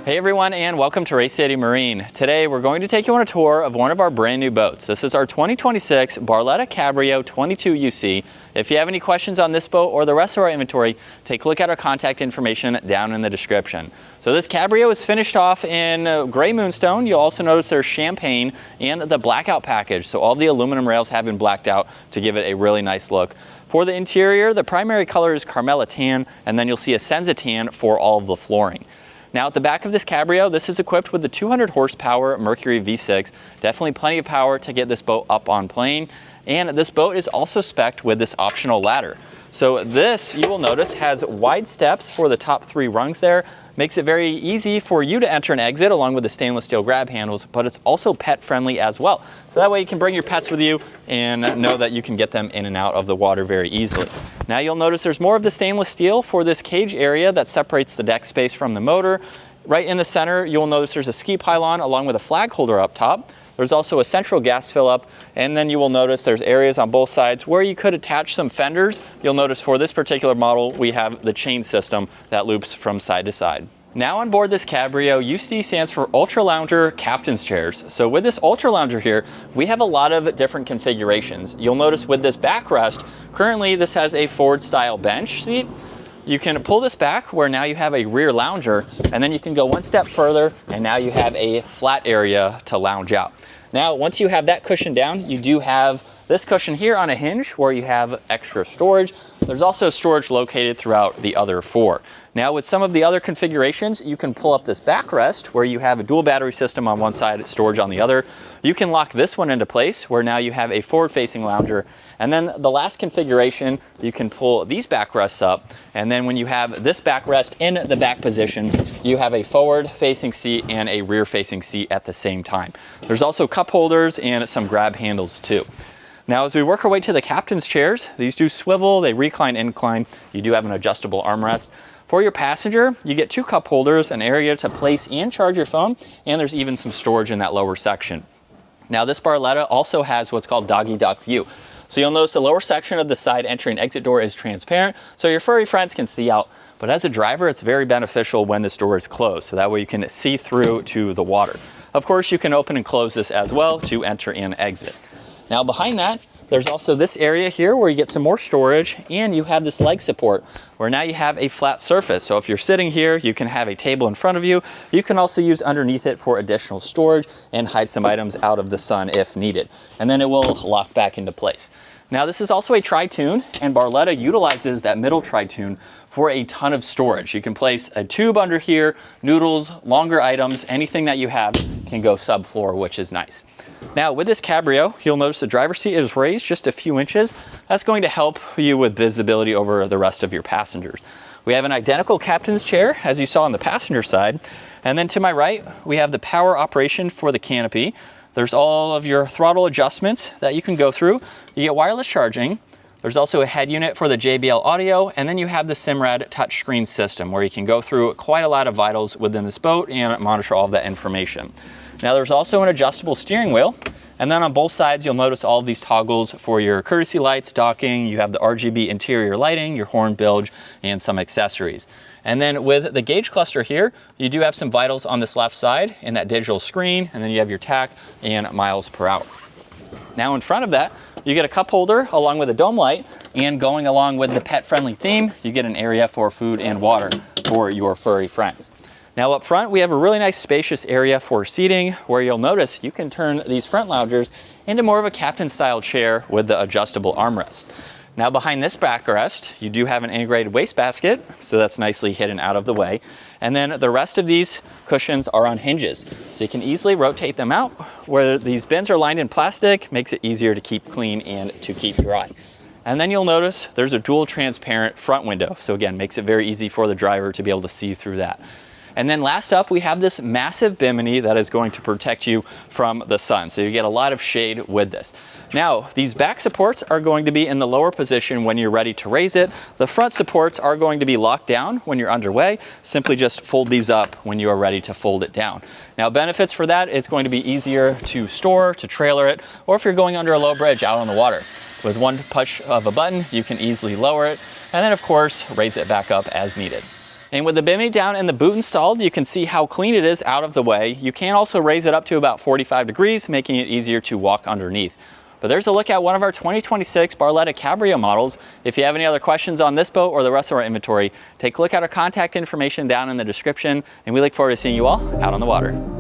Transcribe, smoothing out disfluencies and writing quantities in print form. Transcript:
Hey everyone, and welcome to Race City Marine. Today we're going to take you on a tour of one of our brand new boats. This is our 2026 Barletta Cabrio 22UC. If you have any questions on this boat or the rest of our inventory, take a look at our contact information down in the description. So this Cabrio is finished off in gray Moonstone. You'll also notice there's champagne and the Blackout package. So all the aluminum rails have been blacked out to give it a really nice look. For the interior, the primary color is Carmella tan, and then you'll see a Senza tan for all of the flooring. Now at the back of this Cabrio, this is equipped with the 200 horsepower Mercury V6. Definitely plenty of power to get this boat up on plane. And this boat is also spec'd with this optional ladder. So this, you will notice, has wide steps for the top 3 rungs there. Makes it very easy for you to enter and exit along with the stainless steel grab handles, but it's also pet friendly as well. So that way you can bring your pets with you and know that you can get them in and out of the water very easily. Now you'll notice there's more of the stainless steel for this cage area that separates the deck space from the motor. Right in the center, you'll notice there's a ski pylon along with a flag holder up top. There's also a central gas fill up, and then you will notice there's areas on both sides where you could attach some fenders. You'll notice for this particular model, we have the chain system that loops from side to side. Now on board this Cabrio, UC stands for Ultra Lounger Captain's Chairs. So with this Ultra Lounger here, we have a lot of different configurations. You'll notice with this backrest, currently this has a Ford style bench seat. You can pull this back where now you have a rear lounger, and then you can go one step further and now you have a flat area to lounge out. Now, once you have that cushion down, you do have this cushion here on a hinge where you have extra storage. There's also storage located throughout the other 4. Now, with some of the other configurations, you can pull up this backrest where you have a dual battery system on one side, storage on the other. You can lock this one into place where now you have a forward-facing lounger. And then the last configuration, you can pull these backrests up. And then when you have this backrest in the back position, you have a forward-facing seat and a rear-facing seat at the same time. There's also cup holders and some grab handles too. Now, as we work our way to the captain's chairs, these do swivel, they recline, incline. You do have an adjustable armrest. For your passenger, you get 2 cup holders, an area to place and charge your phone, and there's even some storage in that lower section. Now, this Barletta also has what's called doggy duck view. So you'll notice the lower section of the side entry and exit door is transparent, so your furry friends can see out. But as a driver, it's very beneficial when this door is closed, so that way you can see through to the water. Of course, you can open and close this as well to enter and exit. Now behind that, there's also this area here where you get some more storage, and you have this leg support where now you have a flat surface. So if you're sitting here, you can have a table in front of you. You can also use underneath it for additional storage and hide some items out of the sun if needed. And then it will lock back into place. Now this is also a tri-toon, and Barletta utilizes that middle tri-toon for a ton of storage. You can place a tube under here, noodles, longer items, anything that you have can go subfloor, which is nice. Now with this Cabrio, you'll notice the driver's seat is raised just a few inches. That's going to help you with visibility over the rest of your passengers. We have an identical captain's chair, as you saw on the passenger side. And then to my right, we have the power operation for the canopy. There's all of your throttle adjustments that you can go through. You get wireless charging. There's also a head unit for the JBL audio, and then you have the Simrad touchscreen system where you can go through quite a lot of vitals within this boat and monitor all of that information. Now there's also an adjustable steering wheel, and then on both sides you'll notice all of these toggles for your courtesy lights, docking. You have the RGB interior lighting, your horn bilge, and some accessories. And then with the gauge cluster here, you do have some vitals on this left side in that digital screen, and then you have your tack and miles per hour. Now in front of that, you get a cup holder along with a dome light, and going along with the pet-friendly theme, you get an area for food and water for your furry friends. Now up front, we have a really nice spacious area for seating where you'll notice you can turn these front loungers into more of a captain-style chair with the adjustable armrest. Now behind this backrest, you do have an integrated wastebasket, so that's nicely hidden out of the way. And then the rest of these cushions are on hinges, so you can easily rotate them out. Where these bins are lined in plastic, makes it easier to keep clean and to keep dry. And then you'll notice there's a dual transparent front window, so again, makes it very easy for the driver to be able to see through that. And then last up, we have this massive Bimini that is going to protect you from the sun. So you get a lot of shade with this. Now, these back supports are going to be in the lower position when you're ready to raise it. The front supports are going to be locked down when you're underway. Simply just fold these up when you are ready to fold it down. Now, benefits for that, it's going to be easier to store, to trailer it, or if you're going under a low bridge out on the water. With one push of a button, you can easily lower it, and then of course, raise it back up as needed. And with the Bimini down and the boot installed, you can see how clean it is out of the way. You can also raise it up to about 45 degrees, making it easier to walk underneath. But there's a look at one of our 2026 Barletta Cabrio models. If you have any other questions on this boat or the rest of our inventory, take a look at our contact information down in the description, and we look forward to seeing you all out on the water.